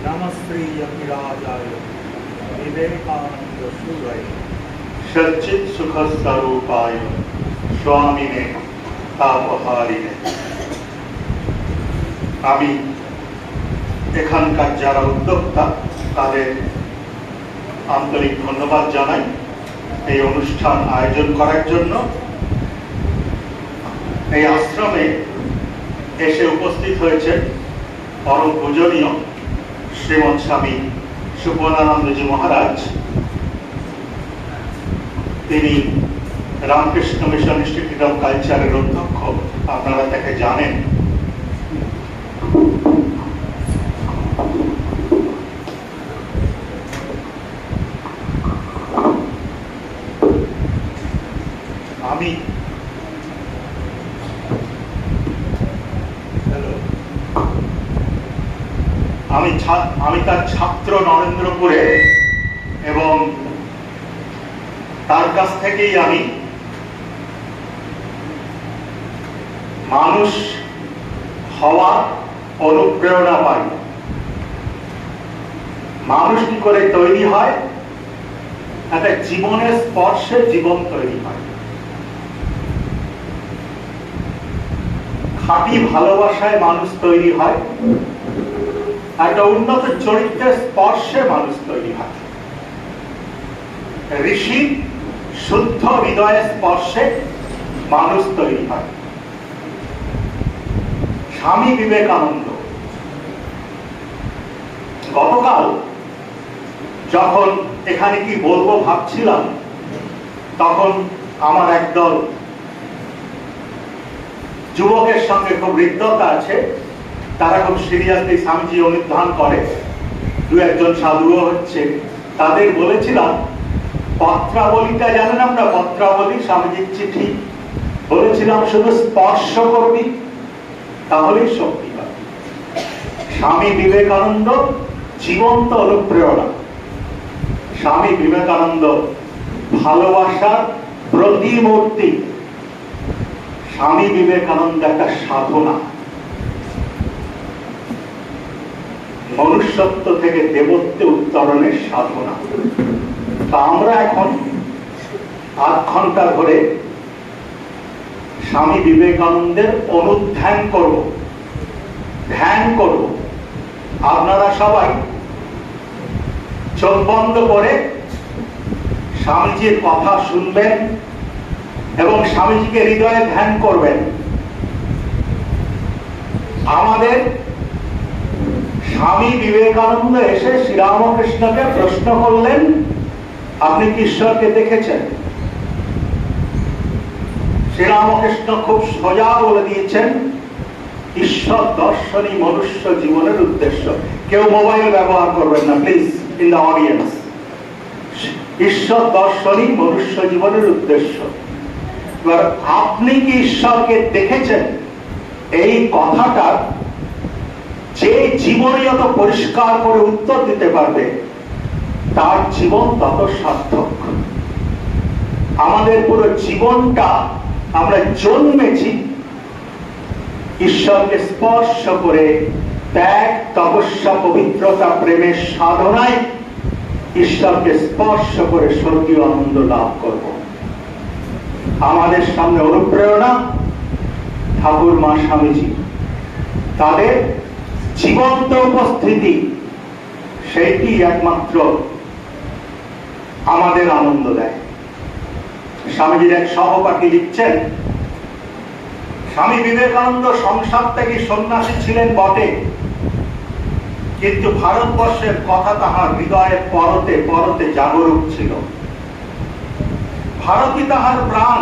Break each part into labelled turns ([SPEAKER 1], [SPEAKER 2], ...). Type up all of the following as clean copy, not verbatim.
[SPEAKER 1] नमस्त्रियतिराजाय विवेकानंद सूरय
[SPEAKER 2] सच्चित सुख स्वरूपाय स्वामिने तापहारिणे। আমি এখানকার যারা উদ্যোক্তা তাদের আন্তরিক ধন্যবাদ জানাই এই অনুষ্ঠান আয়োজন করার জন্য। এই আশ্রমে এসে উপস্থিত হয়েছে পরম পূজনীয় শ্রীমৎ স্বামী সুবর্ণানন্দজি মহারাজ। তিনি রামকৃষ্ণ মিশন ইনস্টিটিউট অফ কালচারের অধ্যক্ষ, আপনারা তাকে জানেন। আমি তার ছাত্র নরেন্দ্রপুরে, এবং তার কাছ থেকেই আমি মানুষ হওয়ার অনুপ্রেরণা পাই। মানুষ কি করে তৈরি হয়? একটা জীবনের স্পর্শে জীবন তৈরি হয়। খাঁটি ভালোবাসায় মানুষ তৈরি হয়, একটা উন্নত চরিত্রের স্পর্শে মানুষ তৈরি হয়। ঋষি শুদ্ধ হৃদয়ের স্পর্শে মানুষ তৈরি হয়। স্বামী বিবেকানন্দ গতকাল যখন এখানে কি বলবো ভাবছিলাম, তখন আমার একদল যুবকের সঙ্গে খুব হৃদ্যতা আছে। তারা খুব সিরিয়াসলি স্বামীজি অনুধান করে, দু একজন সাধুও হচ্ছে। তাদের বলেছিলাম পত্রাবলীটা জানেন আপনারা, পত্রাবলী স্বামীজির চিঠি, বলেছিলাম শুধু স্পর্শ করবি তাহলেই শক্তি পাবি। স্বামী বিবেকানন্দ জীবন্ত অনুপ্রেরণা। স্বামী বিবেকানন্দ ভালোবাসার প্রতিমূর্তি। স্বামী বিবেকানন্দ একটা সাধনা, মনুষ্যত্ব থেকে দেবত্বে উত্তরণের সাধনা। তা আমরা এখন ৮ ঘন্টা ধরে স্বামী বিবেকানন্দের অনুধ্যান করব, ধ্যান করব। আপনারা সবাই চোখ বন্ধ করে স্বামীজির কথা শুনবেন এবং স্বামীজিকে হৃদয়ে ধ্যান করবেন। আমাদের স্বামী বিবেকানন্দ এসে শ্রীরামকৃষ্ণকে প্রশ্ন করলেন, আপনি কি ঈশ্বরকে দেখেছেন? শ্রীরামকৃষ্ণ খুব সোজা বলে দিয়েছেন, ঈশ্বর দর্শনই মনুষ্য জীবনের উদ্দেশ্য। কেউ মোবাইল ব্যবহার করবেন না প্লিজ, ইন দ্য অডিয়েন্স। ঈশ্বর দর্শনই মনুষ্য জীবনের উদ্দেশ্য। এবার আপনি কি ঈশ্বরকে দেখেছেন? এই কথাটা যে জীবনে যত পরিষ্কার করে উত্তর দিতে পারবে, তার জীবন তত সার্থক। আমাদের পুরো জীবনটা আমরা জন্মেছি ঈশ্বরকে স্পর্শ করে, ত্যাগ, তপস্যা, পবিত্রতা, প্রেমের সাধনায় ঈশ্বরকে স্পর্শ করে স্বর্গীয় আনন্দ লাভ করব। আমাদের সামনে অনুপ্রেরণা ঠাকুর মা স্বামীজি, তাদের জীবন্ত উপস্থিতি, সেইটি একমাত্র আমাদের আনন্দ দেয়। স্বামীজির এক সহপাঠী লিখছেন, স্বামী বিবেকানন্দ সংসার থেকে সন্ন্যাসী ছিলেন বটে, কিন্তু ভারতবর্ষের কথা তাহার হৃদয়ের পরতে পরতে জাগরুক ছিল। ভারতই তাহার প্রাণ,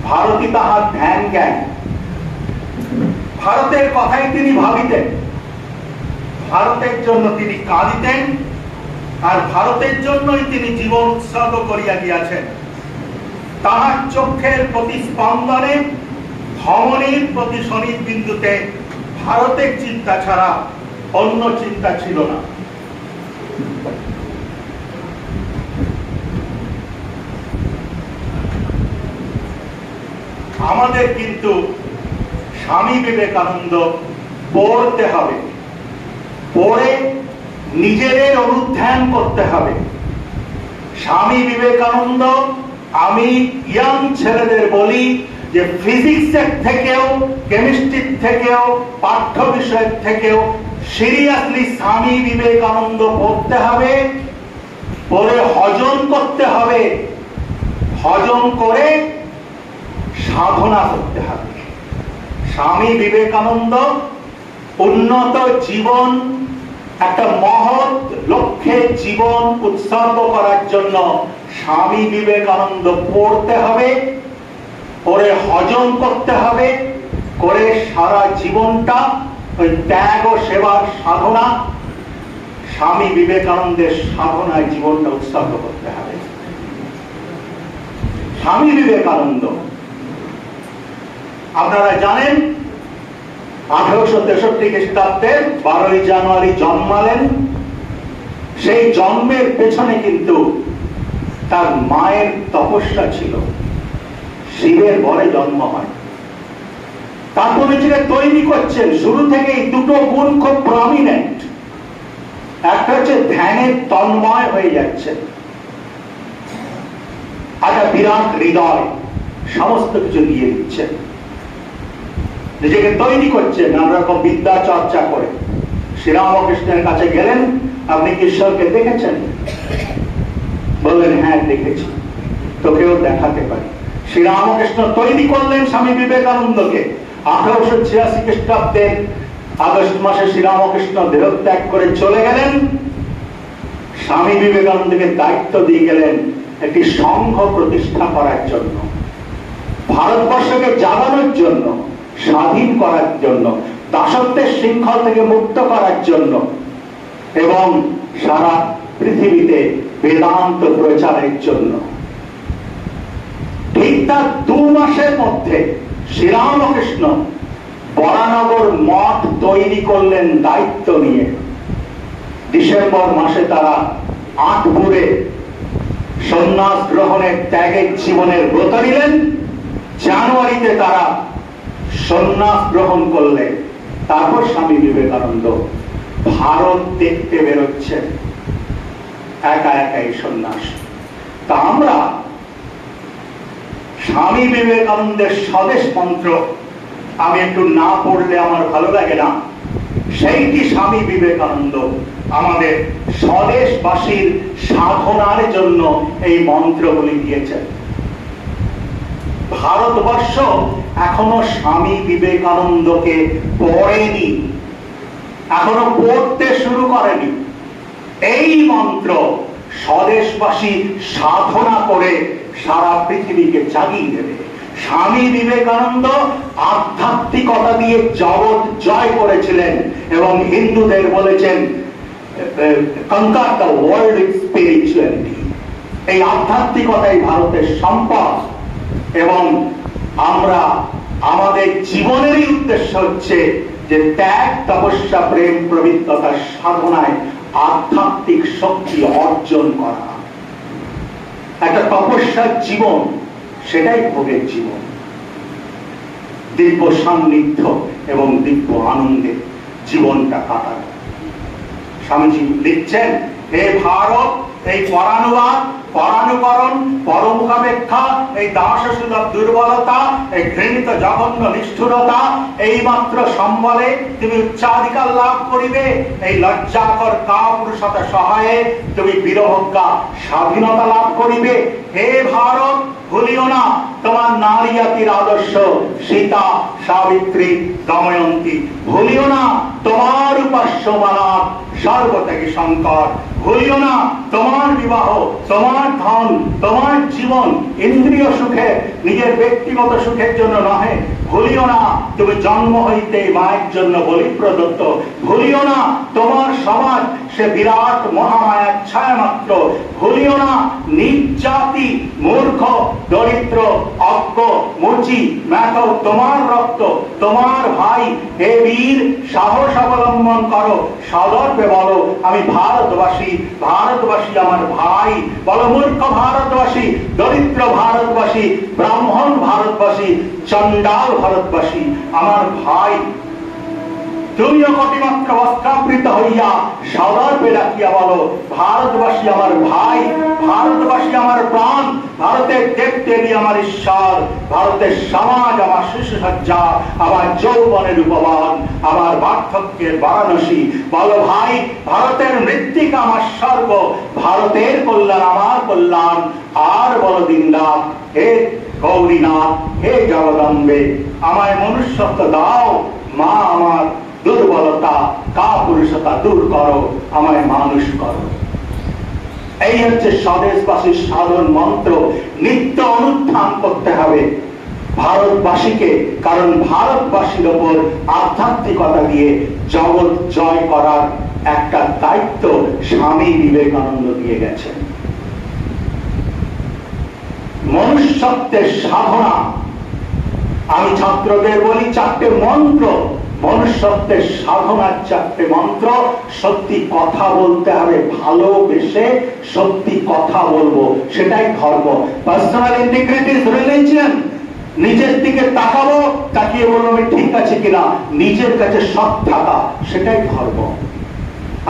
[SPEAKER 2] ভারতই তাহার ধ্যান জ্ঞান। ভারতের কথাই তিনি ভাবিতেন, ভারতের জন্য তিনি কাঁদিতেন, আর ভারতের জন্যই তিনি জীবন উৎসর্গ করিয়া গিয়াছেন। তাহার চোখের প্রতি স্পন্দনে, ধমনীর প্রতি শনির বিন্দুতে ভারতের চিন্তা ছাড়া অন্য চিন্তা ছিল না। আমাদের কিন্তু স্বামী বিবেকানন্দ পড়তে হবে, পড়ে নিজেদের অনুধ্যান করতে হবে। স্বামী বিবেকানন্দ, আমি ইয়াং ছেলেদের বলি যে ফিজিক্সের থেকেও, কেমিস্ট্রির থেকেও, পাঠ্য বিষয়ের থেকেও সিরিয়াসলি স্বামী বিবেকানন্দ পড়তে হবে, পড়ে হজম করতে হবে, হজম করে সাধনা করতে হবে। স্বামী বিবেকানন্দ উন্নত জীবন, একটা মহৎ লক্ষ্যে জীবন উৎসর্গ করার জন্য স্বামী বিবেকানন্দ পড়তে হবে, পড়ে হজম করতে হবে, করে সারা জীবনটা ওই ত্যাগ ও সেবার সাধনা, স্বামী বিবেকানন্দের সাধনায় জীবনটা উৎসর্গ করতে হবে। স্বামী বিবেকানন্দ আপনারা জানেন 1863 খ্রিস্টাব্দের 12ই জানুয়ারি জন্মালেন। সেই জন্মের পেছনে কিন্তু তার মায়ের তপস্যা ছিল। শিবের বরে জন্ম হয়, তারপর নিজেকে তৈরি করছেন। শুরু থেকেই দুটো গুণ খুব প্রমিনেন্ট। একটা হচ্ছে ধ্যানের তন্ময় হয়ে যাচ্ছে, একটা বিরাট হৃদয়, সমস্ত কিছু দিয়ে দিচ্ছেন, নিজেকে তৈরি করছেন নানা রকম বিদ্যা চর্চা করে। শ্রীরামকৃষ্ণের কাছে গেলেন, আপনি কি ঈশ্বরকে দেখেছেন? বললেন হ্যাঁ দেখেছি, তোকেও দেখাতে পারি। শ্রীরামকৃষ্ণ তৈরি করলেন স্বামী বিবেকানন্দকে। 1886 খ্রিস্টাব্দের আগস্ট মাসে শ্রীরামকৃষ্ণ দেহত্যাগ করে চলে গেলেন। স্বামী বিবেকানন্দকে দায়িত্ব দিয়ে গেলেন একটি সংঘ প্রতিষ্ঠা করার জন্য, ভারতবর্ষকে জাগানোর জন্য, স্বাধীন করার জন্য, দাসত্বের শৃঙ্খল থেকে মুক্ত করার জন্য, এবং সারা পৃথিবীতে বেদান্ত প্রচারের জন্য। ঠিক তার 2 মাসের মধ্যে শ্রীরামকৃষ্ণ বরানগর মঠ তৈরি করলেন দায়িত্ব নিয়ে। ডিসেম্বর মাসে তারা আটপুরে সন্ন্যাস গ্রহণের, ত্যাগের জীবনের ব্রত নিলেন। জানুয়ারিতে তারা সন্ন্যাস গ্রহণ করলেন। তারপর স্বামী বিবেকানন্দ ভারত দেখতে বেরোচ্ছেন একা একাই সন্ন্যাস। তা আমরা স্বামী বিবেকানন্দের স্বদেশ মন্ত্র আমি একটু না পড়লে আমার ভালো লাগে না। সেইটি স্বামী বিবেকানন্দ আমাদের স্বদেশবাসীর সাধনার জন্য এই মন্ত্রগুলি দিয়েছেন। ভারতবর্ষ এখনো স্বামী বিবেকানন্দকে পড়েনি, এখনো পড়তে শুরু করেনি। এই মন্ত্র স্বদেশবাসী সাধনা করে সারা পৃথিবীকে জাগিয়ে দেবে। স্বামী বিবেকানন্দ আধ্যাত্মিকতা দিয়ে জগৎ জয় করেছিলেন এবং হিন্দুদের বলেছেন conquer the world with spirituality। এই আধ্যাত্মিকতাই ভারতের সম্পদ এবং আমরা আমাদের জীবনেরই উদ্দেশ্য হচ্ছে যে ত্যাগ, তপস্যা, প্রেম, পবিত্রতার সাধনায় আধ্যাত্মিক শক্তি অর্জন করা। একটা তপস্যার জীবন, সেটাই ভোগের জীবন। দিব্য সান্নিধ্য এবং দিব্য আনন্দে জীবনটা কাটানো। স্বামীজি লিখছেন, হে ভারত, এই পরানুবাদ, পরানুকরণ, পরমুখাপেক্ষা, এই দাসসুলভ দুর্বলতা, এই ঘৃণিত জঘন্য নিষ্ঠুরতা, এই মাত্র সম্বলে তুমি উচ্চাধিকার লাভ করিবে। এই লজ্জাকর কাপুরুষতা সহায়ে তুমি বীরভোগ্যা স্বাধীনতা লাভ করিবে। হে ভারত, ভুলিও না তোমার নারী জাতির আদর্শ, সীতা, সাবিত্রী, দময়ন্তী। ভুলিও না তোমার উপাস্য মানব সর্বত্যাগী শঙ্কর। ভুলিও না তোমার বিবাহ, তোমার ধন, তোমার জীবন ইন্দ্রিয় সুখে, নিজের ব্যক্তিগত সুখের জন্য নহে। ভুলিও না তুমি জন্ম হইতে মায়ের জন্য বলি প্রদত্ত। ভুলিও না তোমার সমাজ সে বিরাট মহামায়ার ছায়া মাত্র। ভুলিও না নিজ জাতি, মূর্খ, দরিদ্র, অজ্ঞ, মুচি, ম্যাথ তোমার রক্ত, তোমার ভাই। হে বীর, সাহস অবলম্বন করো, সদর্পে বলো আমি ভারতবাসী, ভারতবাসী আমার ভাই। বলো মূর্খ ভারতবাসী, দরিদ্র ভারতবাসী, ব্রাহ্মণ ভারতবাসী, চণ্ডাল ভারতবাসী আমার ভাই। তুমিও কটিমাত্র বস্ত্রাবৃত হইয়া হইয়া সদর্পে ডাকিয়া বলো, ভারতবাসী আমার ভাই, ভারতবাসী আমার প্রাণ, ভারতের দেবদেবী আমার ঈশ্বর, ভারতের সমাজ আমার শিশুসজ্জা, আমার যৌবনের উপবন, আমার বার্ধক্যের বারাণসী। বলো ভাই, ভারতের মৃত্তিকা আমার স্বর্গ, ভারতের কল্যাণ আমার কল্যাণ। আর বলো দিননাথ, হে গৌরীনাথ, হে জগদম্বে, আমায় মনুষ্যত্ব দাও। মা, আমার দুর্বলতা কাপুরুষতা দূর করো, আমায় মানুষ করো। এই হচ্ছে স্বদেশবাসীর সাধন মন্ত্র। নিত্য অনুত্থান করতে হবে ভারতবাসীকে, কারণ ভারতবাসীর ওপর আধ্যাত্মিকতা দিয়ে জগৎ জয় করার একটা দায়িত্ব স্বামী বিবেকানন্দ দিয়ে গেছেন। মনুষ্যত্বের সাধনা, আমি ছাত্রদের বলি 4টে মন্ত্র, মনুষ্যত্বের সাধনার 4টে মন্ত্র। সত্যি কথা বলতে হবে, ভালোবেসে সত্যি কথা বলবো, সেটাই ধর্ম। Personal integrity is religion. নিজের দিকে তাকাবো, তাকিয়ে বলবো আমি ঠিক আছে কিনা, নিজের কাছে সৎ থাকা, সেটাই ধর্ম।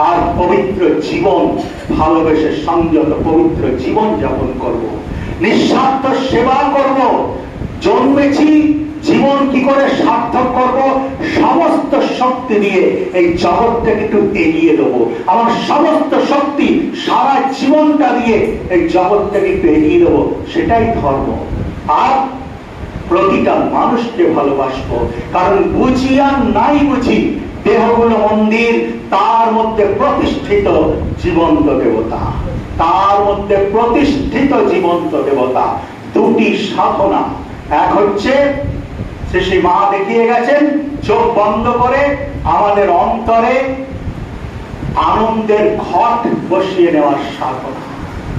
[SPEAKER 2] আর পবিত্র জীবন, ভালোবেসে সংযত পবিত্র জীবন যাপন করব, নিঃস্বার্থ সেবা করব। জন্মেছি, জীবন কি করে সার্থক করব, সমস্ত শক্তি দিয়ে এই জগৎটাকে একটু এগিয়ে দেবো। আমার সমস্ত শক্তি সারা জীবনটা দিয়ে এই জগৎটাকে একটু এগিয়ে দেবো, সেটাই ধর্ম। আর প্রতিটা মানুষকে ভালোবাসবো, কারণ বুঝি আর নাই বুঝি দেহগুলো মন্দির, তার মধ্যে প্রতিষ্ঠিত জীবন্ত দেবতা, তার মধ্যে প্রতিষ্ঠিত জীবন্ত দেবতা। দুটি সাধনা, এক হচ্ছে শ্রী মা দেখিয়ে গেছেন, চোখ বন্ধ করে আমাদের অন্তরে আনন্দের ঘট বসিয়ে নেওয়ার সাধনা।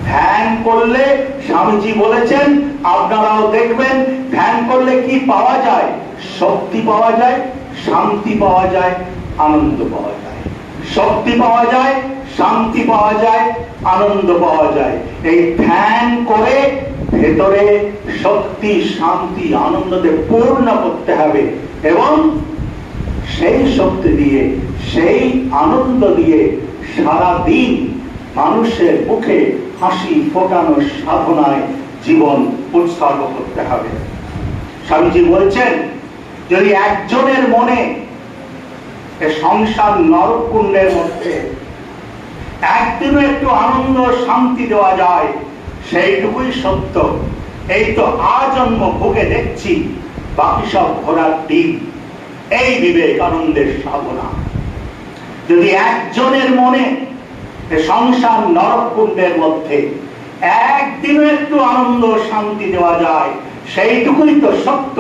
[SPEAKER 2] ধ্যান করলে, স্বামীজি বলেছেন, আপনারাও দেখবেন, ধ্যান করলে কি পাওয়া যায়? শক্তি পাওয়া যায়, শান্তি পাওয়া যায়, আনন্দ পাওয়া যায়। শক্তি পাওয়া যায়, শান্তি পাওয়া যায়, আনন্দ পাওয়া যায়। এই ধ্যান করে ভেতরে শক্তি, শান্তি, আনন্দতে পূর্ণ করতে হবে, এবং সেই শক্তি দিয়ে, সেই আনন্দ দিয়ে সারা দিন মানুষের মুখে হাসি ফোটানোর সাধনায় জীবন উৎসর্গ করতে হবে। স্বামীজি বলছেন, যদি একজনের মনে সংসার নরকুণ্ডের মধ্যে একদিনও একটু আনন্দ শান্তি দেওয়া যায়, সেইটুকুই সত্য। এই তো আজন্ম ভোগে দেখছি, বাকি সব ঘোড়ার ডিম। এই বিবেকানন্দের সাধনা। যদি একজনের মনে সংসার নরকুণ্ডের মধ্যে একদিনও একটু আনন্দ শান্তি দেওয়া যায়, সেইটুকুই তো সত্য।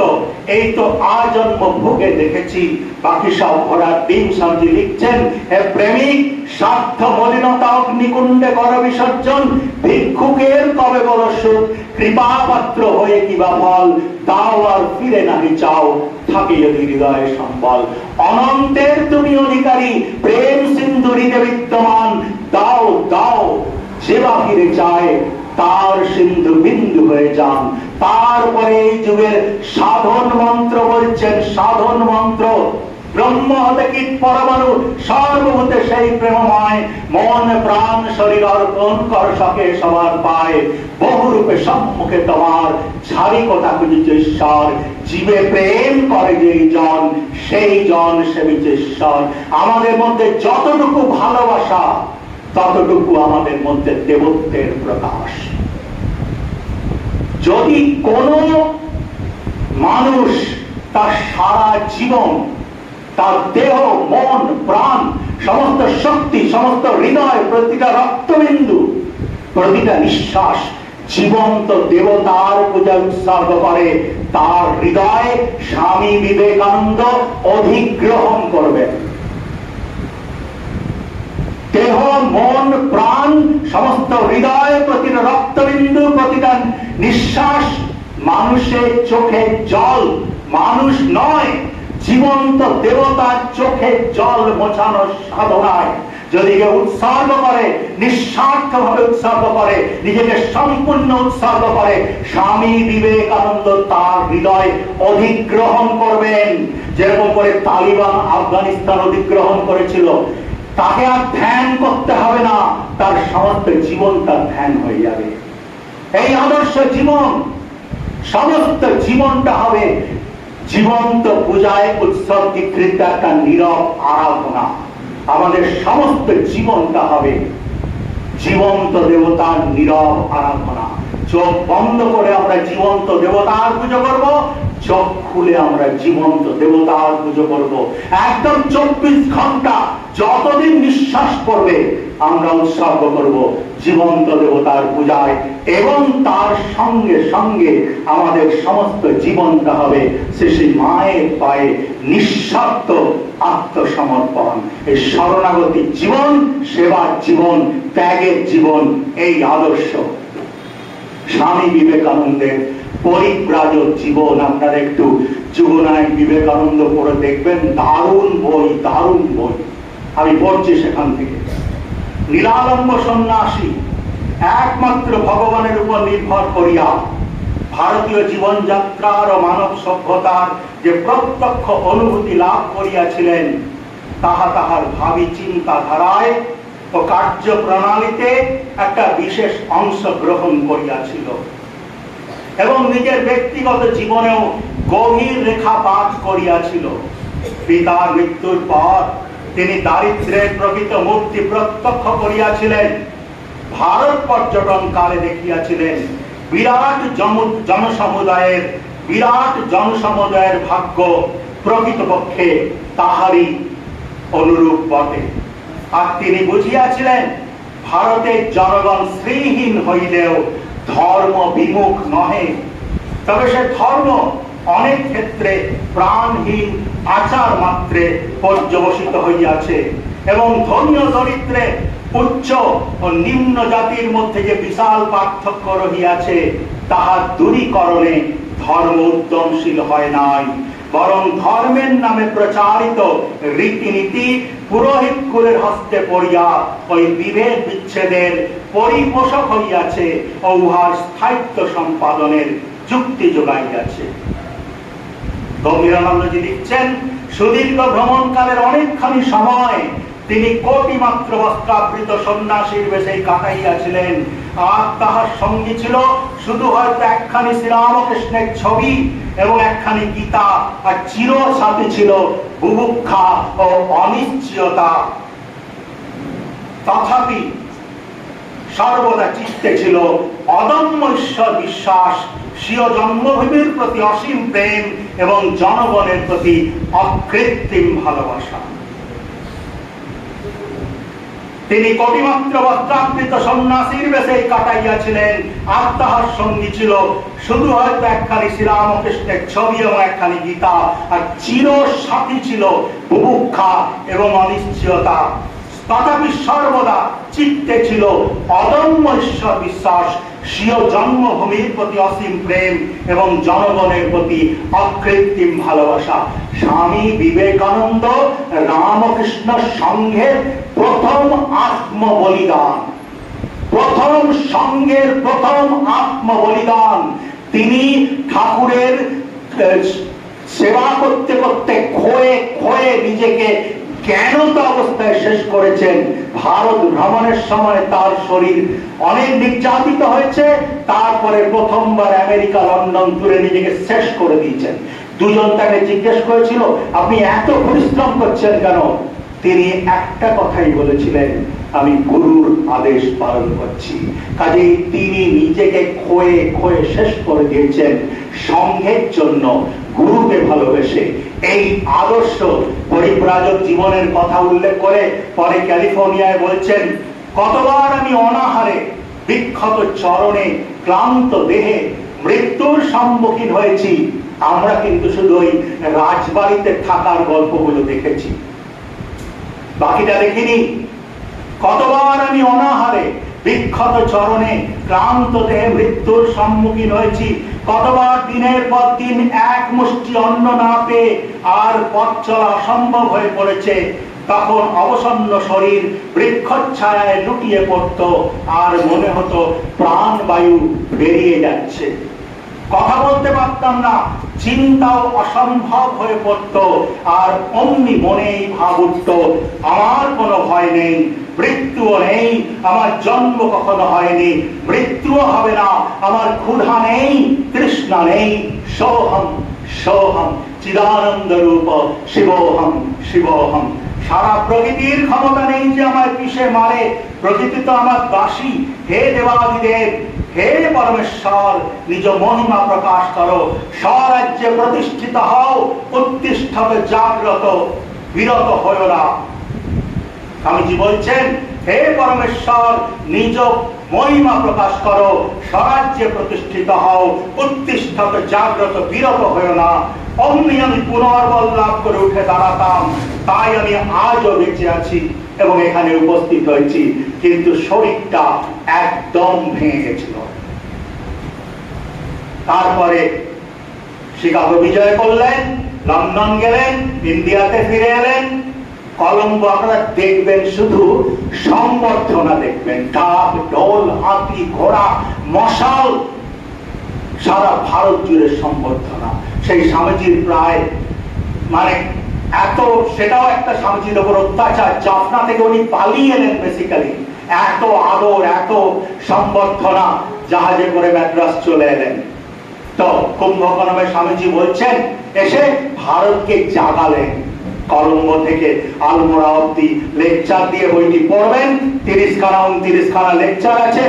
[SPEAKER 2] এই তো আজন্ম ভোগে দেখেছি, বাকি সব ঘোড়ার ডিম। স্বামীজি লিখছেন, হে প্রেমিক, স্বার্থ মলিনতা অগ্নিকুণ্ডে কর বিসর্জন, ভিক্ষুকের কবে বড় সুখ, কৃপাপাত্র হয়ে কিবা ফল, তাও আর ফিরে নাহি চাও, থাকে যদি হৃদয়ে সম্বল। অনন্তের তুমি অধিকারী, প্রেম সিন্ধু হৃদে বিদ্যমান, দাও দাও সেবা ফিরে চায়, তার সিন্ধু বিন্দু হয়ে যান। তারপরে এই যুগের সাধন মন্ত্র বলছেন, সাধন মন্ত্র, ব্রহ্ম হতে কীট পরমাণু সর্বভূতে সেই প্রেমময়, মন প্রাণ শরীর অর্পণ কর সকে সবার পায়, বহুরূপে সম্মুখে তোমার, ছাড়ি কথা খুঁজিছে ঈশ্বর, জীবে প্রেম করে যেই জন, সেই জন সেবিছে ঈশ্বর। আমাদের মধ্যে যতটুকু ভালোবাসা, ততটুকু আমাদের মধ্যে দেবত্বের প্রকাশ। যদি কোনো মানুষ তার সারা জীবন, তার দেহ, মন, প্রাণ, সমস্ত শক্তি, সমস্ত হৃদয়, প্রতিটা রক্তবিন্দু, প্রতিটা নিঃশ্বাস জীবন্ত দেবতার পূজা উৎসর্গ করে, তার হৃদয় স্বামী বিবেকানন্দ অধিগ্রহণ করবেন। দেহ, মন, প্রাণ, সমস্ত হৃদয়, প্রতিটা রক্তবিন্দু, প্রতিটা নিঃশ্বাস মানুষের চোখে জল, মানুষ নয়, জীবন্ত দেবতার চোখে জল মোছানোর সাধনায় যদি কেউ উৎসর্গ করে, নিঃস্বার্থ ভাবে উৎসর্গ করে, নিজেকে সম্পূর্ণ উৎসর্গ করে, স্বামী বিবেকানন্দ তার হৃদয় অধিগ্রহণ করবেন। যেরকম করে তালিবান আফগানিস্তান অধিগ্রহণ করেছিল, তাকে আর ধ্যান করতে হবে না, তার সমস্ত জীবন তার ধ্যান হয়ে যাবে। এই আদর্শ জীবন, সমস্ত জীবনটা হবে জীবন্ত পূজায় উৎসর্গীকৃত একটা নীরব আরাধনা। আমাদের সমস্ত জীবনটা হবে জীবন্ত দেবতার নীরব আরাধনা। চোখ বন্ধ করে আমরা জীবন্ত দেবতার পুজো করব, চোখ খুলে আমরা জীবন্ত দেবতার পুজো করব। একদম 24 ঘন্টা যতদিন নিঃশ্বাস পড়বে আমরা উৎসর্গ করব জীবন্ত দেবতার পূজায়, এবং তার সঙ্গে সঙ্গে আমাদের সমস্ত জীবনটা হবে শ্রী মায়ের পায়ে নিঃস্বার্থ আত্মসমর্পণ। এই শরণাগতির জীবন, সেবার জীবন, ত্যাগের জীবন, এই আদর্শ স্বামী বিবেকানন্দের পরিব্রাজক জীবন। আপনারা একটু যুবনায়ক বিবেকানন্দ পড়ে দেখবেন, দারুণ বই, দারুণ বই। আমি পড়ছি সেখান থেকে। নিরালম্ব সন্ন্যাসী একমাত্র ভগবানের উপর নির্ভর করিয়া ভারতীয় জীবনযাত্রার ও মানব সভ্যতার যে প্রত্যক্ষ অনুভূতি লাভ করিয়াছিলেন, তাহা তাহার ভাবী চিন্তাধারায় ও কার্যপ্রণালীতে একটা বিশেষ অংশ গ্রহণ করিয়াছিল, এবং নিজের ব্যক্তিগত জীবনেও গভীর রেখাপাত করিয়াছিল। পিতার মৃত্যুর পর তিনি দারিদ্র্যের প্রকৃত মূর্তি প্রত্যক্ষ করিয়াছিলেন। ভারত পর্যটন কালে দেখিয়াছিলেন বিরাট জনসমুদায়ের ভাগ্য প্রকৃতপক্ষে তাহারই অনুরূপ বটে। আর তিনি বুঝিয়াছিলেন ভারতের জনগণ শ্রীহীন হইলেও ধর্ম বিমুখ নহে, তবে সে ধর্ম অনেক ক্ষেত্রে প্রাণহীন আচার মাত্রে পর্যবসিত হইয়াছে, এবং ধর্মীয় দরিদ্রে উচ্চ ও নিম্ন জাতির মধ্যে যে বিশাল পার্থক্য রহিয়াছে, তাহার দূরীকরণে ধর্ম উদ্যমশীল হয় নাই, বরং ধর্মের নামে প্রচারিত রীতিনীতি পুরোহিত কুলের হস্তে পড়িয়া ওই বিভেদ বিচ্ছেদের পরিপোষক হইয়াছে ও উহার স্থায়িত্ব সম্পাদনের যুক্তি যোগাইয়াছে। গম্ভীরানন্দজি লিখছেন, সুদীর্ঘ ভ্রমণকালের অনেকখানি সময় তিনি কোটি মাত্র বস্ত্রাবৃত সন্ন্যাসীর বেশে কাটাইয়াছিলেন, আর তাহার সঙ্গী ছিল শুধু হয়তো একখানি শ্রীরামকৃষ্ণের ছবি এবং একখানি গীতা, আর চির সাথী ছিল বুভুক্ষা ও অনিশ্চয়তা। তথাপি সর্বদা চিত্তে ছিল অদম্য ঈশ্বর বিশ্বাস, স্বীয় জন্মভূমির প্রতি অসীম প্রেম এবং জনগণের প্রতি অকৃত্রিম ভালোবাসা। তিনি কোটিমাত্র বস্ত্রাবৃত সন্ন্যাসীর বেশে কাটাইয়াছিলেন, আর তাহার সঙ্গী ছিল শুধু হয়তো একখানি শ্রীরামকৃষ্ণের ছবি এবং একখানি গীতা, আর চির সাথী ছিল বুভুক্ষা এবং অনিশ্চয়তা। তথাপি সর্বদা চিত্তে ছিল অদম্য ঈশ্বর বিশ্বাস, স্বীয় জন্মভূমির প্রতি অসীম প্রেম এবং জনগণের প্রতি অকৃত্রিম ভালোবাসা। স্বামী বিবেকানন্দ রামকৃষ্ণ সংঘের প্রথম আত্মবলিদান, প্রথম সংঘের প্রথম আত্মবলিদান। তিনি ঠাকুরের সেবা করতে করতে ক্ষয়ে ক্ষয়ে নিজেকে জ্ঞানত অবস্থায় শেষ করেছেন। ভারত ভ্রমণের সময় তার শরীর অনেক নির্যাতিত হয়েছে, তারপরে প্রথমবার আমেরিকা লন্ডন ট্যুরে নিজেকে শেষ করে দিয়েছেন। দুজন তাকে জিজ্ঞেস করেছিল, আপনি এত পরিশ্রম করছেন কেন? তিনি একটা কথাই বলেছিলেন, আমি গুরুর আদেশ পালন করছি। কাজেই তিনি নিজেকে ক্ষয়ে ক্ষয়ে শেষ করে দিয়েছেন সংঘের জন্য, গুরুকে ভালোবেসে। এই আদর্শ পরিব্রাজক জীবনের কথা উল্লেখ করে পরে ক্যালিফোর্নিয়ায় বলছেন, কতবার আমি অনাহারে বিক্ষত চরণে ক্লান্ত দেহে মৃত্যুর সম্মুখীন হয়েছি। আমরা কিন্তু শুধু ওই রাজবাড়িতে থাকার গল্পগুলো দেখেছি, বাকিটা দেখিনি। কতবার আমি অনাহারে বিক্ষত চরণে ক্লান্ত দেহে মৃত্যুর সম্মুখীন হয়েছি, কতবার দিনের পর দিন এক মুষ্টি অন্ন না পেয়ে আর পথ চলা অসম্ভব হয়ে পড়েছে। তখন অবসন্ন শরীর বৃক্ষচ্ছায়ায় লুটিয়ে পড়ত, আর মনে হতো প্রাণবায়ু বেরিয়ে যাচ্ছে। কথা বলতে পারতাম না, চিন্তাও অসম্ভব হয়ে পড়ত। আর অমনি মনেই ভাব উঠত, আমার কোনো ভয় নেই, মৃত্যুও নেই, আমার জন্ম কখনো হয়নি, মৃত্যুও হবে না, আমার ক্ষুধা নেই, তৃষ্ণা নেই, সোহম সোহম চিদানন্দ রূপ শিবোহম শিবোহম। সারা প্রকৃতির ক্ষমতা নেই যে আমায় পিষে মারে, প্রকৃতি তো আমার দাসী। হে দেবাদিদেব, হে পরমেশ্বর, নিজ মহিমা প্রকাশ করো, স্বরাজ্যে প্রতিষ্ঠিত হও, উত্তিষ্ঠত জাগ্রত, বিরত হও না। স্বামীজি বলছেন, হে পরমেশ্বর, নিজ মহিমা প্রকাশ করো, স্বরাজ্যে প্রতিষ্ঠিত হও, উত্তিষ্ঠত জাগ্রত, বিরত হও না। অমনি আমি পুনর্বল লাভ করে উঠে দাঁড়াতাম। তাই আমি আজও বেঁচে আছি এবং এখানে উপস্থিত হয়েছি, কিন্তু শরীরটা একদম ভেঙে গেছিল। তারপরে শিকাগো বিজয় করলেন, লন্ডন গেলেন, ইন্ডিয়াতে ফিরে এলেন। কলম্বো আপনারা দেখবেন শুধু সংবর্ধনা দেখবেন, ঢাক ঢোল হাতি ঘোড়া মশাল, সারা ভারত জুড়ে সংবর্ধনা। সেই স্বামীজির প্রায় এত, সেটাও একটা স্বামীজির উপর অত্যাচার, জাফনা থেকে উনি পালিয়ে এলেন বেসিক্যালি। এত আদর, এত সংবর্ধনা, জাহাজে করে ম্যাদ্রাস চলে এলেন। তো কুম্ভকোণমে স্বামীজি বলছেন, এসে ভারতকে জাগালেন। কলম্বো থেকে আলমোড়া অব্দি লেকচার দিয়ে বইটি পড়বেন, 30খানা 29খানা লেকচার আছে,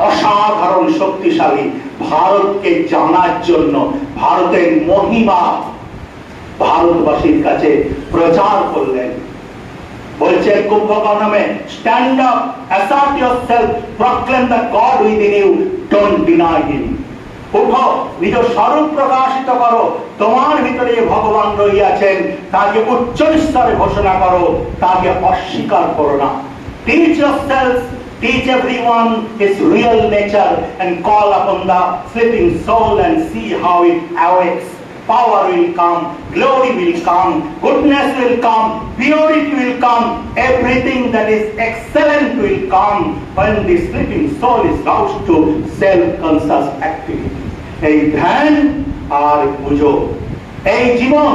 [SPEAKER 2] অসাধারণ শক্তিশালী। ভারতকে জানার জন্য, ভারতের মহিমা ভারতবাসীর কাছে প্রচার করলেন। বলছেন কুম্ভকোণমে, stand up, assert yourself, proclaim the God within you, don't deny him. উঠো, নিজ স্বরূপ প্রকাশিত করো, তোমার ভিতরে ভগবান রহিয়াছেন, তাকে উচ্চ স্তরে ঘোষণা করো, তাকে অস্বীকার করো না। Teach yourselves, teach everyone his real nature and call upon the sleeping soul and see how it awakes. Power will come, glory will come, goodness will come, purity will come, everything that is excellent will come when the sleeping soul is roused to self-conscious activity. এই ধ্যান আর পুজো, এই জীবন,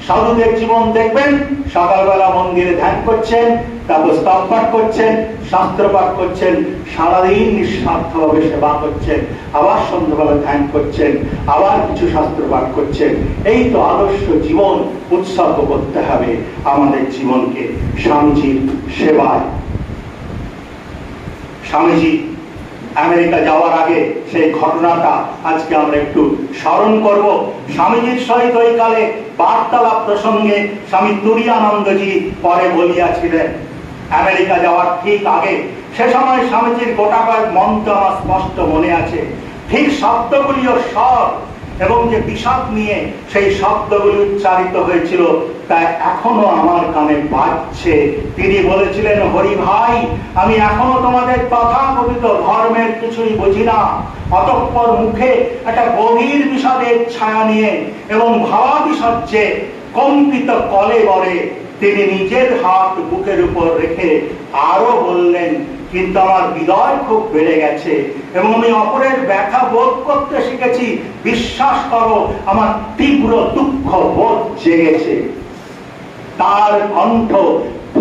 [SPEAKER 2] সাধুদের জীবন দেখবেন, সকালবেলা মন্দিরে ধ্যান করছেন, তারপর স্তব পাঠ করছেন, শাস্ত্র পাঠ করছেন, সারাদিন নিঃস্বার্থভাবে সেবা করছেন, আবার সন্ধ্যাবেলা ধ্যান করছেন, আবার কিছু শাস্ত্র পাঠ করছেন। এই তো আদর্শ জীবন। উৎসর্গ করতে হবে আমাদের জীবনকে স্বামীজির সেবায়। স্বামীজি আমেরিকা যাওয়ার আগে সেই ঘটনাটা আজকে আমরা একটু স্মরণ করব। স্বামীজির সহিত ওই কালে বার্তালাপ প্রসঙ্গে স্বামী তুরীয়ানন্দজি পরে বলিয়াছিলেন, আমেরিকা যাওয়ার ঠিক আগে, সে সময় স্বামীজির গোটা কয়েক মন্ত্র আমার স্পষ্ট মনে আছে। ঠিক শব্দগুলিও স্বর এবং যে বিষাদ নিয়ে সেই শব্দগুলি উচ্চারিত হয়েছিল তা এখনো আমার কানে বাজছে। তিনি বলেছিলেন, হরি ভাই, আমি এখনো তোমাদের তথাকথিত ধর্মের কিছুই বুঝি না। অতঃপর মুখে একটা গভীর বিষাদের ছায়া নিয়ে এবং ভাবাবিসর্যে কম্পিত কলেবরে তিনি নিজের হাত বুকের উপর রেখে আরো বললেন, কিন্তু আমার হৃদয় খুব বেড়ে গেছে এবং আমি অপরের ব্যথা বোধ করতে শিখেছি। বিশ্বাস করো, আমার তীব্র দুঃখ বোধ জেগেছে। তার কণ্ঠ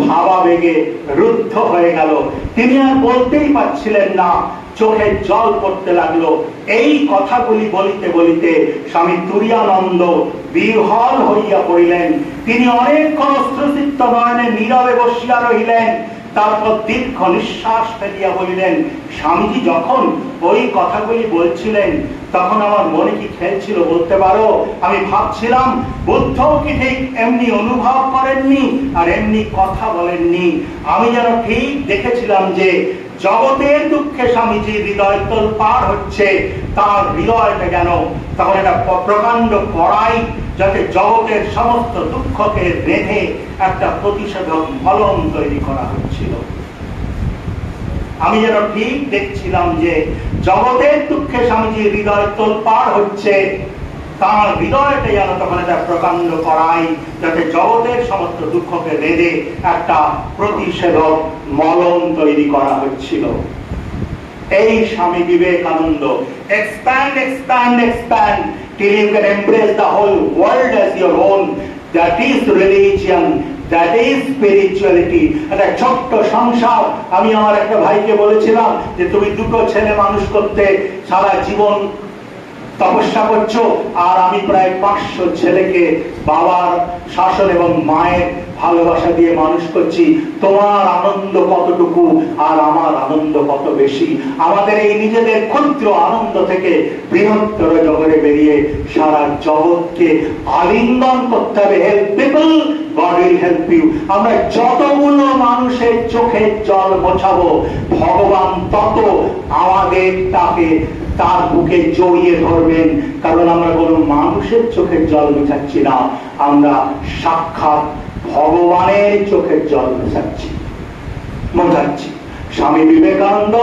[SPEAKER 2] ভাবাবেগে রুদ্ধ হয়ে গেল। তিনি আর বলতেই পারছিলেন না, চোখে জল পড়তে লাগলো। এই কথাগুলি বলিতে বলিতে স্বামী তুরীয়ানন্দ বিহ্বল হইয়া পড়িলেন। তিনি অনেকক্ষণ অশ্রুসিক্ত নয়নে নীরবে বসিয়া রহিলেন। তারপর দীর্ঘ নিঃশ্বাস ফেলিয়া বলিলেন, স্বামীজি যখন ওই কথাগুলি বলছিলেন তখন আমার মনে কি খেলছিল বলতে পারো? আমি ভাবছিলাম, বুদ্ধ কি ঠিক এমনি অনুভব করেননি আর এমনি কথা বলেননি? আমি যেন ঠিক দেখেছিলাম যে জগতের দুঃখে স্বামীজির হৃদয় তোলপাড় হচ্ছে, তার হৃদয়টা যেন তখন একটা প্রকাণ্ড কড়াই, যাতে জগতের সমস্ত দুঃখকে রেঁধে একটা প্রতিষেধক মলম তৈরি করা হচ্ছিল। আমি যেন ঠিক দেখছিলাম যে জগতের দুঃখে স্বামীজির হৃদয় তোলপাড় হচ্ছে, তার হৃদয়টা যেন তখন একটা প্রকাণ্ড কড়াই, যাতে জগতের সমস্ত দুঃখকে রেঁধে একটা প্রতিষেধক মলম তৈরি করা হচ্ছিল। এই Swami Vivekananda. Expand, expand, expand till you can embrace the whole world as your own. That is religion, that is spirituality. একটা ছোট্ট সংসার। আমি আমার একটা ভাইকে বলেছিলাম যে তুমি দুটো ছেলে মানুষ করতে সারা জীবন তপস্যা করছো, আর আমি প্রায় 500 ছেলেকে বাবার শাসন এবং মায়ের ভালোবাসা দিয়ে মানুষ করছি। তোমার আনন্দ কতটুকু আর আমার আনন্দ কত বেশি। আমাদের এই নিজেদের ক্ষুদ্র আনন্দ থেকে বৃহত্তর জগতে বেরিয়ে সারা জগৎকে আলিঙ্গন করতে হবে। Help people, God will help you. আমরা যতগুলো মানুষের চোখের জল মোছাবো, ভগবান তত আমাদের তাকে তার বুকে জড়িয়ে ধরবেন। কারণ আমরা কোনো মানুষের চোখের জল মেছাচ্ছি না, আমরা সাক্ষাৎ ভগবানের চোখের জল মোছাচ্ছি। স্বামী বিবেকানন্দ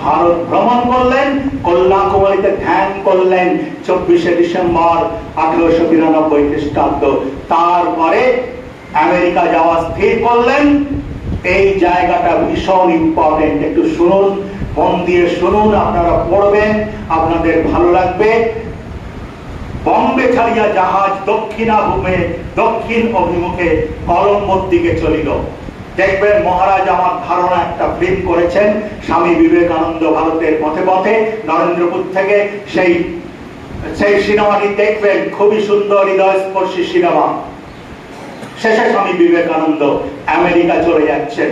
[SPEAKER 2] ভারত ভ্রমণ করলেন, কন্যাকুমারীতে ধ্যান করলেন 24শে ডিসেম্বর 1893 খ্রিস্টাব্দ। তারপরে আমেরিকা যাওয়া স্থির করলেন। এই জায়গাটা ভীষণ ইম্পর্টেন্ট, একটু শুনুন, মন দিয়ে শুনুন, আপনারা পড়বেন, আপনাদের ভালো লাগবে। বম্বে ছাড়িয়া জাহাজ দক্ষিণ অভিমুখে কলম্বোর দিকে চলিল। দেখবেন মহারাজ আমার ধারণা একটা ফিল্ম করেছেন, স্বামী বিবেকানন্দ ভারতের পথে পথে, নরেন্দ্রপুর থেকে। সেই সিনেমাটি দেখবেন, খুবই সুন্দর হৃদয়স্পর্শী সিনেমা। শেষে স্বামী বিবেকানন্দ আমেরিকা চলে যাচ্ছেন।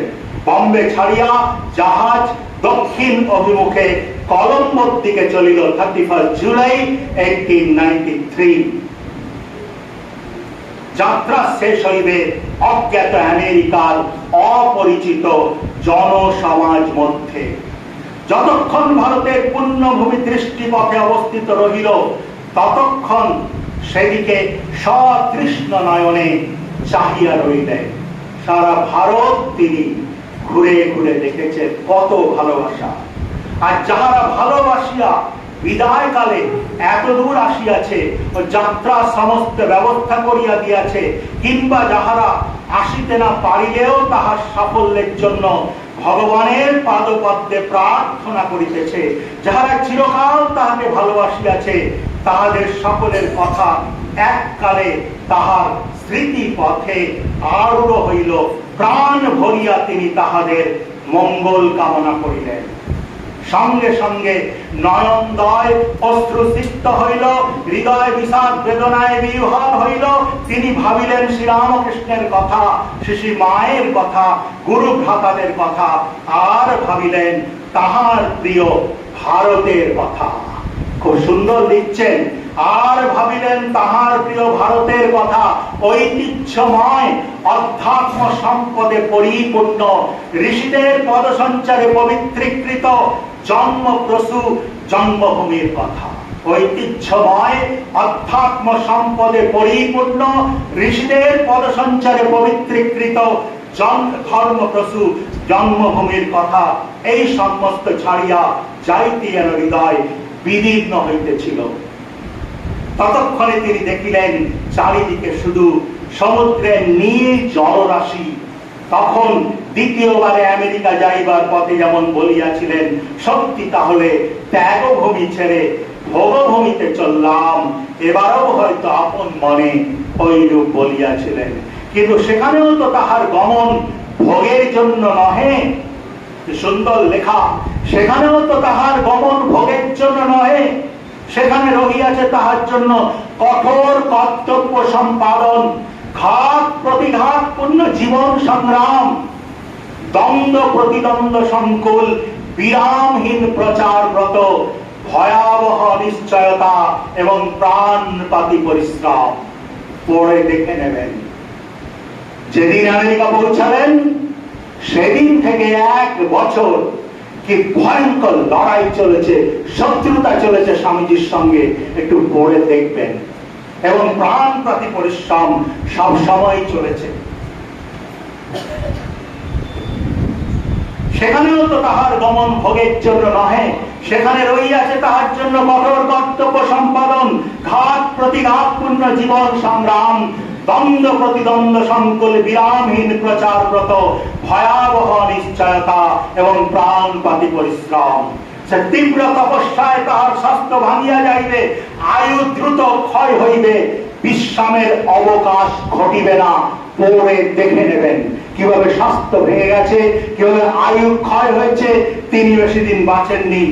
[SPEAKER 2] বম্বে ছাড়িয়া জাহাজ দক্ষিণ অভিমুখে কলম্বোর দিকে চলিল 31 জুলাই 1893। যাত্রা শেষ হইবে অজ্ঞাত আমেরিকার অপরিচিত জনসমাজ মধ্যে। যতক্ষণ ভারতের পুণ্যভূমি দৃষ্টিপথে অবস্থিত রহিল, ততক্ষণ সেদিকে সতৃষ্ণ নয়নে চাহিয়া রইলেন। সারা ভারত তিনি ঘুরে ঘুরে দেখেছেন, কত ভালোবাসা। আর যাহারা ভালোবাসিয়া বিদায় কালে এত দূর আসিয়াছে, যাত্রা সমস্ত ব্যবস্থা করিয়া দিয়াছে, কিংবা যাহারা আসিতে না পারিলেও তাহার সাফল্যের জন্য ভগবানের পাদপদ্মে প্রার্থনা করিতেছে, যাহারা চিরকাল তাহাকে ভালোবাসিয়াছে, তাহাদের সকলের কথা এককালে তাহার স্মৃতি পথে আরূঢ় হইল। প্রাণ ভরিয়া তিনি তাহাদের মঙ্গল কামনা করিলেন। সঙ্গে সঙ্গে নয়নদয় অশ্রুসিক্ত হইল, হৃদয় বিষাদ বেদনায় বিহ্বল হইল। তিনি ভাবিলেন শ্রীরামকৃষ্ণের কথা, শিশি মায়ের কথা, গুরু ভ্রাতাদের কথা, আর ভাবিলেন তাহার প্রিয় ভারতের কথা। খুব সুন্দর লিখছেন। আর ভাবিলেন তাহার প্রিয় ভারতের কথা, ঐতিহ্যময় অধ্যাত্ম সম্পদে পরিপূর্ণ, ঋষিদের পদসঞ্চারে পবিত্রীকৃত জন্মপ্রসূ জন্মভূমির কথা। ঐতিহ্যময় অধ্যাত্ম সম্পদে পরিপূর্ণ, ঋষিদের পদসঞ্চারে পবিত্রীকৃত ধর্মপ্রসূ জন্মভূমির কথা। এই সমস্ত ছাড়িয়া যাইতে যেন হৃদয় বিদীর্ণ হইতেছিল। ততক্ষণে তিনি দেখিলেন চারিদিকে শুধু সমুদ্রের নীল জলরাশি। তখন দ্বিতীয়বারে আমেরিকা যাইবার পথে যেমন বলিয়াছিলেন, সত্যি তাহলে ত্যাগভূমি ছেড়ে ভোগভূমিতে চললাম, এবারও হয়তো আপন মনে ঐরূপ বলিয়াছিলেন। কিন্তু সেখানেও তো তাহার গমন ভোগের জন্য নহে। সুন্দর লেখা। সেখানেও তো তাহার গমন ভোগের জন্য নহে, সেখানে রহিয়াছে তাহার জন্য কঠোর কর্তব্য সম্পাদন, ঘাত প্রতিঘাত পূর্ণ জীবন সংগ্রাম, দ্বন্দ্ব প্রতিদ্বন্দ্ব সংকুল বিরামহীন প্রচার ব্রত, ভয়াবহ নিশ্চয়তা এবং প্রাণপাতী পরিশ্রম। পড়ে দেখে নেবেন। যেদিন আমেরিকা পৌঁছালেন সেদিন থেকে 1 বছর কি ভয়ঙ্কর লড়াই চলেছে, শত্রুতা চলেছে স্বামীজির সঙ্গে, একটু পড়ে দেখবেন। এবং প্রাণপাতী পরিশ্রম সব সময় চলেছে। সেখানেও তো তাহার গমন ভোগের জন্য নহে, সেখানে রহিয়াছে তাহার জন্য কঠোর কর্তব্য সম্পাদন, ঘাত প্রতিঘাত পূর্ণ জীবন সংগ্রাম, দ্বন্দ্ব প্রতিদ্বন্দ্ব সংকুল বিরামহীন প্রচার ব্রত, ভয়াবহ নিশ্চয়তা এবং প্রাণপাতী পরিশ্রম। সে তীব্র তপস্যায় তাহার স্বাস্থ্য ভাঙিয়া যাইবে, আয়ু দ্রুত ক্ষয় হইবে, বিশ্রামের অবকাশ ঘটিবে না। পড়ে দেখে নেবেন কিভাবে স্বাস্থ্য ভেঙে গেছে, কিভাবে আয়ু ক্ষয় হয়েছে। তিনি বেশি দিন বাঁচেননি।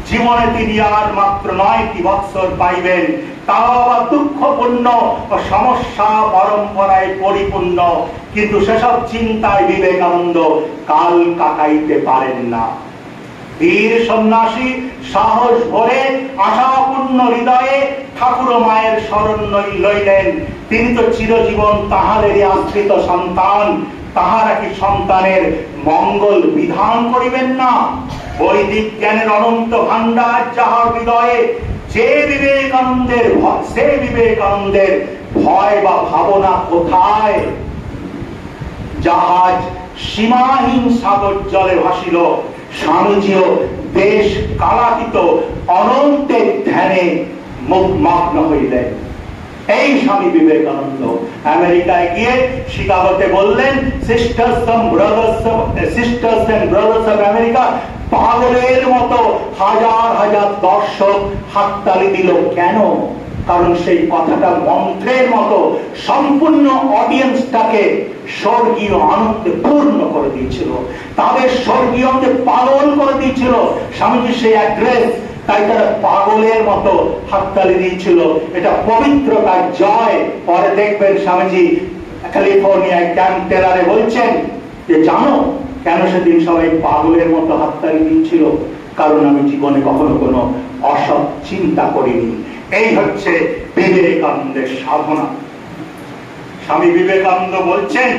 [SPEAKER 2] জীবনে তিনি আর মাত্র 9টি বৎসর পাইবেন, তাও আবার দুঃখপূর্ণ ও সমস্যা পরম্পরায় পরিপূর্ণ। কিন্তু সেসব চিন্তায় বিবেকানন্দ কাল কাটাইতে পারেন না। বীর সন্ন্যাসী সাহস ভরে আশাপূর্ণ হৃদয়ে ঠাকুর মায়ের শরণ লইলেন। তিনি তো চিরজীবন তাহাদেরই আশ্রিত সন্তান, তাহারা কি সন্তানের মঙ্গল বিধান করিবেন না? বৈদিক জ্ঞানের অনন্ত ভান্ডার যাহার হৃদয়ে, সে বিবেকানন্দের ভয় বা ভাবনা কোথায়? জাহাজ সীমাহীন সাগর জলে ভাসিল, স্বামীজিও দেশ কালাতীত অনন্তের ধ্যানে মগ্ন হইলেন। এই স্বামী বিবেকানন্দ আমেরিকায় গিয়ে শিকাগোতে বললেন, sisters and brothers of America. পাগলের মতো হাজার হাজার দর্শক হাততালি দিল। কেন? কারণ সেই কথাটা মন্ত্রের মতো সম্পূর্ণ অডিয়েন্সটাকে স্বর্গীয় আনন্দে পূর্ণ করে দিয়েছিল, তাদের স্বর্গীয় আনন্দে পাগল করে দিয়েছিল স্বামীজির সেই অ্যাড্রেস। তাই তারা পাগলের মতো হাততালি দিয়েছিল। এটা পবিত্রতার জয়। পরে দেখবেন স্বামীজি ক্যালিফোর্নিয়ায় ক্যাম্প টেলারে বলছেন যে, জানো কেন সেদিন সবাই পাগলের মতো হাততালি দিয়েছিল? কারণ আমি জীবনে কখনো কোনো অসৎ চিন্তা করিনি। এই হচ্ছে বিবেকানন্দের সাধনা। স্বামী বিবেকানন্দ বলছেন,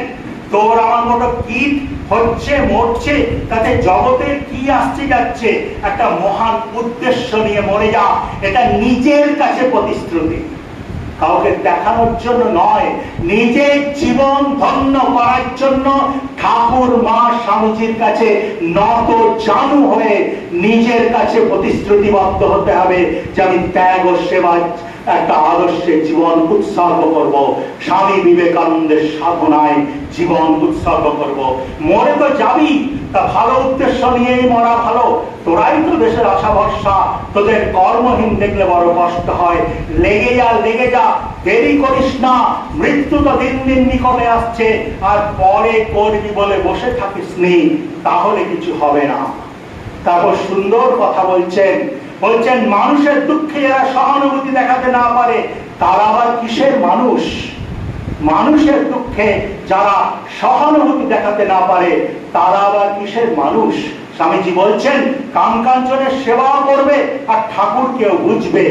[SPEAKER 2] তোর আমার মতো কীট হচ্ছে মরছে, তাতে জগতের কি আসছে যাচ্ছে, একটা মহান উদ্দেশ্য নিয়ে মরে যা। এটা নিজের কাছে প্রতিশ্রুতি, কাউকে দেখানোর জন্য নয়, নিজের জীবন ধন্য করার জন্য ঠাকুর মা স্বামীজির কাছে নত জানু হয়ে নিজের কাছে প্রতিশ্রুতিবদ্ধ হতে হবে যে আমি ত্যাগ ও সেবা একটা আদর্শে জীবন উৎসর্গ করব, স্বামী বিবেকানন্দের সাধনায় জীবন উৎসর্গ করব। মরে তো যাবি, তা ভালো উদ্দেশ্য নিয়েই মরা ভালো। তোরাই তো দেশের আশা ভরসা, তোদের কর্মহীন দেখলে বড় কষ্ট হয়। লেগে যা, দেরি করিস না, মৃত্যু তো দিন দিন নিকটে আসছে। আর পরে করবি বলে বসে থাকিস নি, তাহলে কিছু হবে না। তারপর সুন্দর কথা বলছেন, মানুষের দুঃখে যারা সহানুভূতি দেখাতে না পারে তারা আবার কিসের মানুষ? মানুষের দুঃখে যারা সহানুভূতি দেখাতে না পারে তারা আবার কিসের মানুষ? স্বামীজি বলছেন, কাম কাঞ্চনের সেবা করবে আর ঠাকুরকেও বুঝবে।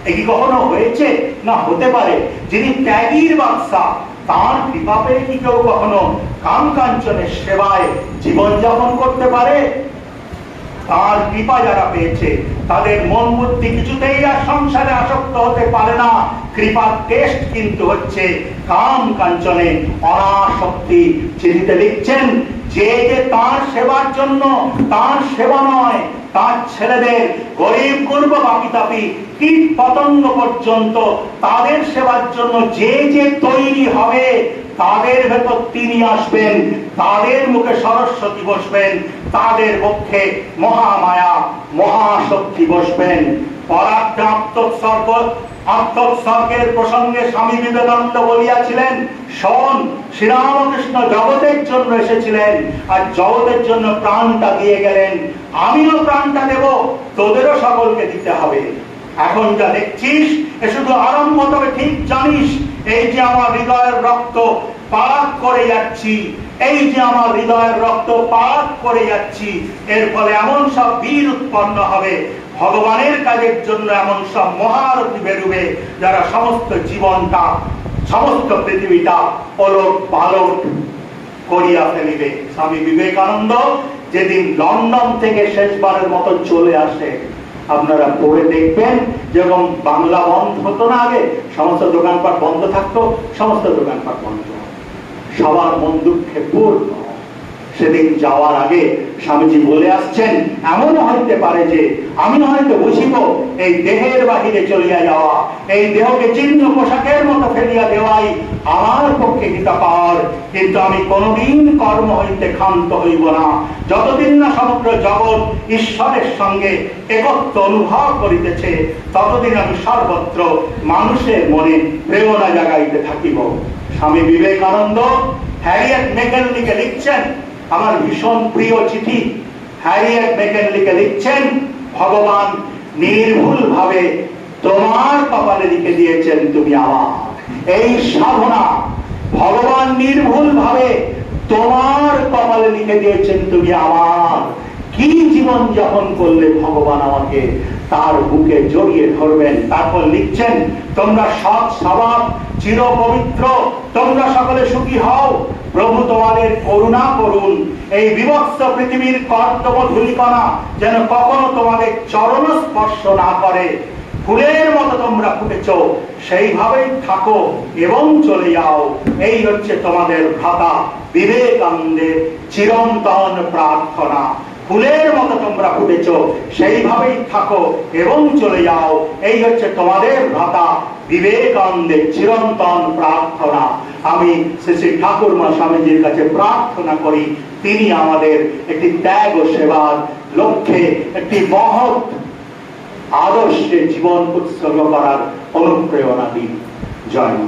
[SPEAKER 2] এ কি কখনো হয়েছে? না, হতে পারে। যিনি ত্যাগীর বাদশা, তার কৃপা পেয়ে কি কেউ কখনো কাম কাঞ্চনের সেবায় জীবনযাপন করতে পারে? তার কৃপা যারা পেয়েছে তাদের মন বুদ্ধি কিছুতেই আর সংসারে আসক্ত হতে পারে না। কৃপার টেস্ট কিন্তু হচ্ছে কাম কাঞ্চনে অনাসক্তি। চিঠিতে লিখছেন, যে তার সেবার জন্য, তার সেবা নয়, তার ছেলেদের গরিব গুরব বাপি তাপি কীট পতঙ্গ পর্যন্ত তাদের সেবার জন্য যে তৈরি হবে, তাদের ভেতর তিনি আসবেন, তাদের মুখে সরস্বতী বসবেন, তাদের পক্ষে মহামায়া মহাশক্তি বসবেন। আত্মোৎসর্গের প্রসঙ্গে স্বামী বিবেকানন্দ বলিয়াছিলেন, শোন, শ্রীরামকৃষ্ণ জগতের জন্য এসেছিলেন আর জগতের জন্য প্রাণটা দিয়ে গেলেন। আমিও প্রাণটা দেব, তোদেরও সকলকে দিতে হবে। এখন যা দেখছিস এ শুধু আরম্ভ, তবে ঠিক জানিস এই যে আমার হৃদয়ের রক্ত পাক করে যাচ্ছি, এই যে আমার হৃদয়ের রক্ত পাক করে যাচ্ছি, এর ফলে এমন সব বীর উৎপন্ন হবে, ভগবানের কাজের জন্য এমন সব মহারথী বেরুবে, যারা সমস্ত জীবনটা, সমস্ত পৃথিবীটা ওলট পালট করিয়া ফেলিবে। স্বামী বিবেকানন্দ যেদিন লন্ডন থেকে শেষবারের মতো চলে আসে, আপনারা পড়ে দেখবেন, যেরকম বাংলা বন্ধ হতো না আগে, সমস্ত দোকানপাট বন্ধ থাকতো, সমস্ত দোকানপাট বন্ধ, সবার মন দুঃখে পূর্ণ। সেদিন যাওয়ার আগে স্বামীজি বলে আসছেন, এমন হইতে পারে যে আমি হয়তো বুঝিব এই দেহের বাহিরে চলিয়া যাওয়া, এই দেহকে চিহ্ন পোশাকের মতো ফেলিয়া দেওয়াই আমার পক্ষে হিতকর, কিন্তু আমি কোনদিন কর্ম হইতে ক্ষান্ত হইব না, যতদিন না সমগ্র জগৎ ঈশ্বরের সঙ্গে একত্ব অনুভব করিতেছে, ততদিন আমি সর্বত্র মানুষের মনে প্রেরণা জাগাইতে থাকিব। স্বামী বিবেকানন্দ হ্যারিয়েট মেকেনলিকে লিখছেন, আমার ভীষণ প্রিয় চিঠি, হ্যারিয়েট মেকেনলিকে লিখছেন, ভগবান নির্ভুল ভাবে তোমার কপালে লিখে দিয়েছেন তুমি আমার। এই সাধনা ভগবান নির্ভুল ভাবে তোমার কপালে লিখে দিয়েছেন তুমি আমার। কি জীবন যাপন করলে ভগবান আমাকে তার বুকে জড়িয়ে ধরবেন। তারপর লিখছেন, তোমরা সৎ স্বভাব, চির পবিত্র, তোমরা সকলে সুখী হও, প্রভু তোমাদের করুণা করুন, এই বিভক্ত পৃথিবীর কর্তব্য ধূলিকণা যেন কখনো তোমাদের চরণ স্পর্শ না করে, ফুলের মতো তোমরা ফুটেছ, সেইভাবেই থাকো এবং চলে যাও। এই হচ্ছে তোমাদের ভ্রাতা বিবেকানন্দের চিরন্তন প্রার্থনা। ফুলের মতো তোমরা ফুটেছ, সেইভাবেই থাকো এবং চলে যাও। এই হচ্ছে তোমাদের ভ্রাতা বিবেকানন্দের চিরন্তন প্রার্থনা। আমি শ্রী শ্রী ঠাকুরমা স্বামীজির কাছে প্রার্থনা করি, তিনি আমাদের একটি ত্যাগ ও সেবার লক্ষ্যে একটি মহৎ আদর্শে জীবন উৎসর্গ করার অনুপ্রেরণা দিন। জয় মা।